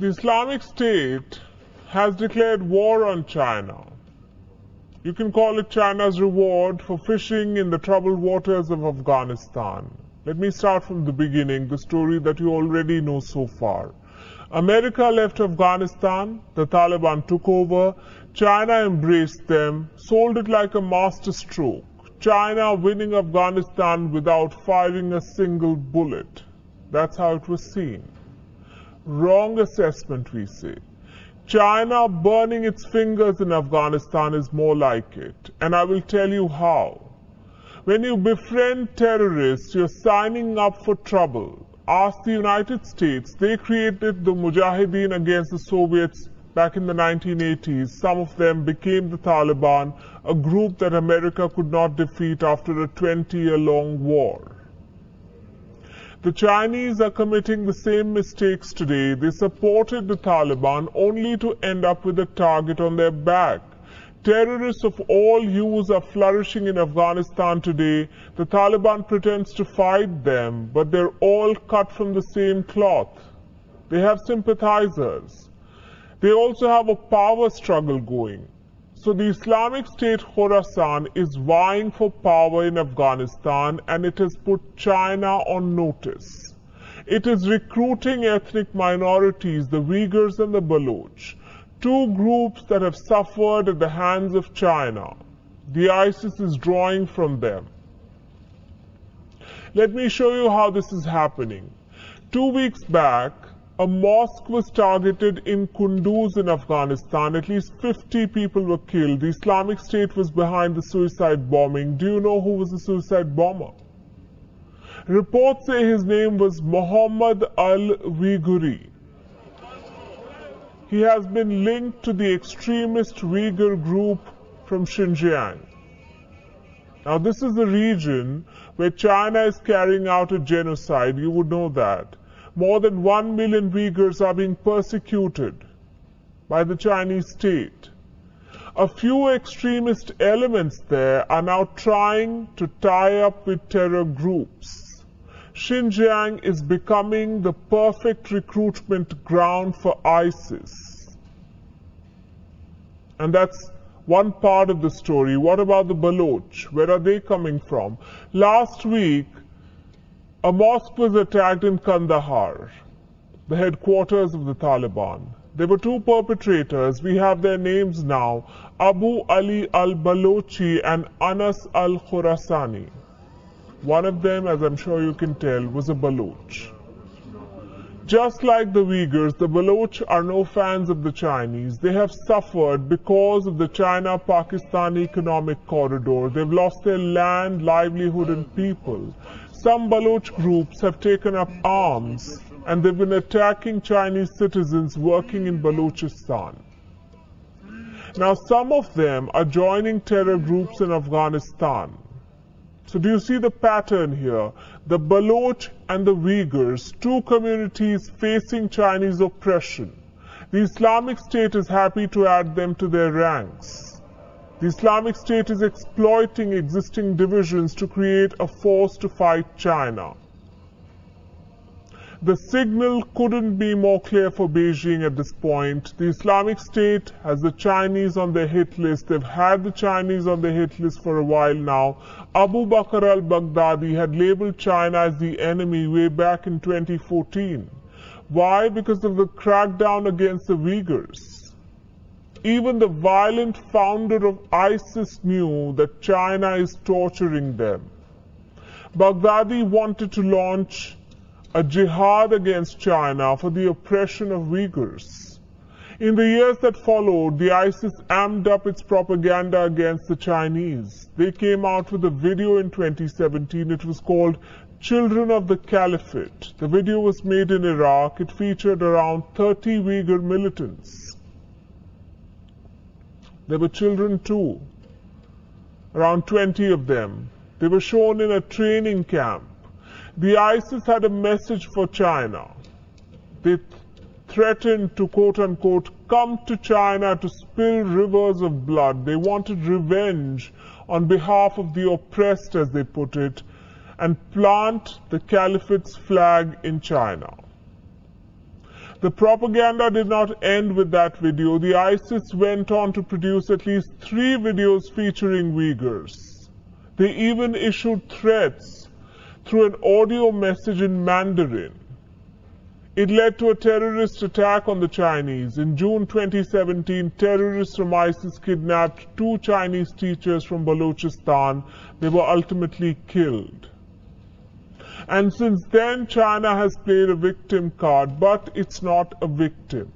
The Islamic State has declared war on China. You can call it China's reward for fishing in the troubled waters of Afghanistan. Let me start from the beginning, the story that you already know so far. America left Afghanistan, the Taliban took over, China embraced them, sold it like a masterstroke. China winning Afghanistan without firing a single bullet. That's how it was seen. Wrong assessment, we say. China burning its fingers in Afghanistan is more like it, and I will tell you how. When you befriend terrorists, you're signing up for trouble. Ask the United States. They created the Mujahideen against the Soviets back in the 1980s. Some of them became the Taliban, a group that America could not defeat after a 20-year-long war. The Chinese are committing the same mistakes today. They supported the Taliban only to end up with a target on their back. Terrorists of all hues are flourishing in Afghanistan today. The Taliban pretends to fight them, but they're all cut from the same cloth. They have sympathizers. They also have a power struggle going. So the Islamic State Khorasan is vying for power in Afghanistan, and it has put China on notice. It is recruiting ethnic minorities, the Uighurs and the Baloch, two groups that have suffered at the hands of China. The ISIS is drawing from them. Let me show you how this is happening. 2 weeks back, a mosque was targeted in Kunduz in Afghanistan. At least 50 people were killed. The Islamic State was behind the suicide bombing. Do you know who was the suicide bomber? Reports say his name was Muhammad al-Uighuri. He has been linked to the extremist Uighur group from Xinjiang. Now, this is the region where China is carrying out a genocide. You would know that. More than 1 million Uyghurs are being persecuted by the Chinese state. A few extremist elements there are now trying to tie up with terror groups. Xinjiang is becoming the perfect recruitment ground for ISIS. And that's one part of the story. What about the Baloch? Where are they coming from? Last week, a mosque was attacked in Kandahar, the headquarters of the Taliban. There were two perpetrators. We have their names now, Abu Ali al-Balochi and Anas al-Khorasani. One of them, as I'm sure you can tell, was a Baloch. Just like the Uyghurs, the Baloch are no fans of the Chinese. They have suffered because of the China-Pakistan economic corridor. They've lost their land, livelihood and people. Some Baloch groups have taken up arms and they've been attacking Chinese citizens working in Balochistan. Now, some of them are joining terror groups in Afghanistan. So do you see the pattern here? The Baloch and the Uyghurs, two communities facing Chinese oppression. The Islamic State is happy to add them to their ranks. The Islamic State is exploiting existing divisions to create a force to fight China. The signal couldn't be more clear for Beijing at this point. The Islamic State has the Chinese on their hit list. They've had the Chinese on their hit list for a while now. Abu Bakr al-Baghdadi had labeled China as the enemy way back in 2014. Why? Because of the crackdown against the Uyghurs. Even the violent founder of ISIS knew that China is torturing them. Baghdadi wanted to launch a jihad against China for the oppression of Uyghurs. In the years that followed, the ISIS amped up its propaganda against the Chinese. They came out with a video in 2017. It was called Children of the Caliphate. The video was made in Iraq. It featured around 30 Uyghur militants. There were children too, around 20 of them. They were shown in a training camp. The ISIS had a message for China. They threatened to, quote-unquote, come to China to spill rivers of blood. They wanted revenge on behalf of the oppressed, as they put it, and plant the caliphate's flag in China. The propaganda did not end with that video. The ISIS went on to produce at least 3 videos featuring Uyghurs. They even issued threats through an audio message in Mandarin. It led to a terrorist attack on the Chinese. In June 2017, terrorists from ISIS kidnapped 2 Chinese teachers from Balochistan. They were ultimately killed. And since then, China has played a victim card, but it's not a victim.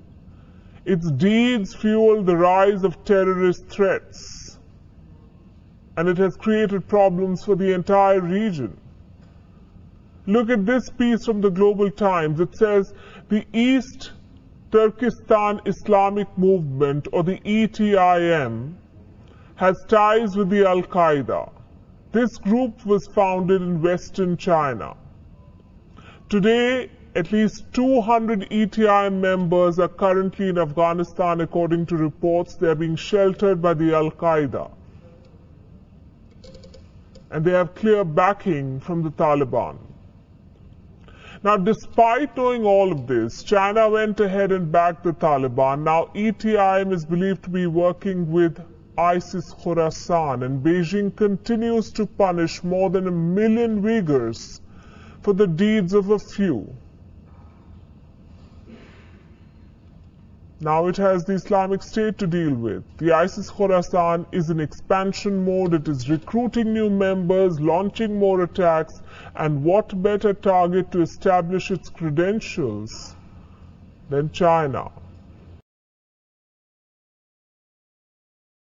Its deeds fuel the rise of terrorist threats, and it has created problems for the entire region. Look at this piece from the Global Times. It says, the East Turkestan Islamic Movement, or the ETIM, has ties with the Al-Qaeda. This group was founded in Western China. Today, at least 200 ETIM members are currently in Afghanistan. According to reports, they are being sheltered by the Al-Qaeda. And they have clear backing from the Taliban. Now, despite knowing all of this, China went ahead and backed the Taliban. Now, ETIM is believed to be working with ISIS Khorasan, and Beijing continues to punish more than 1 million Uyghurs for the deeds of a few. Now it has the Islamic State to deal with. The ISIS Khorasan is in expansion mode. It is recruiting new members, launching more attacks, and what better target to establish its credentials than China?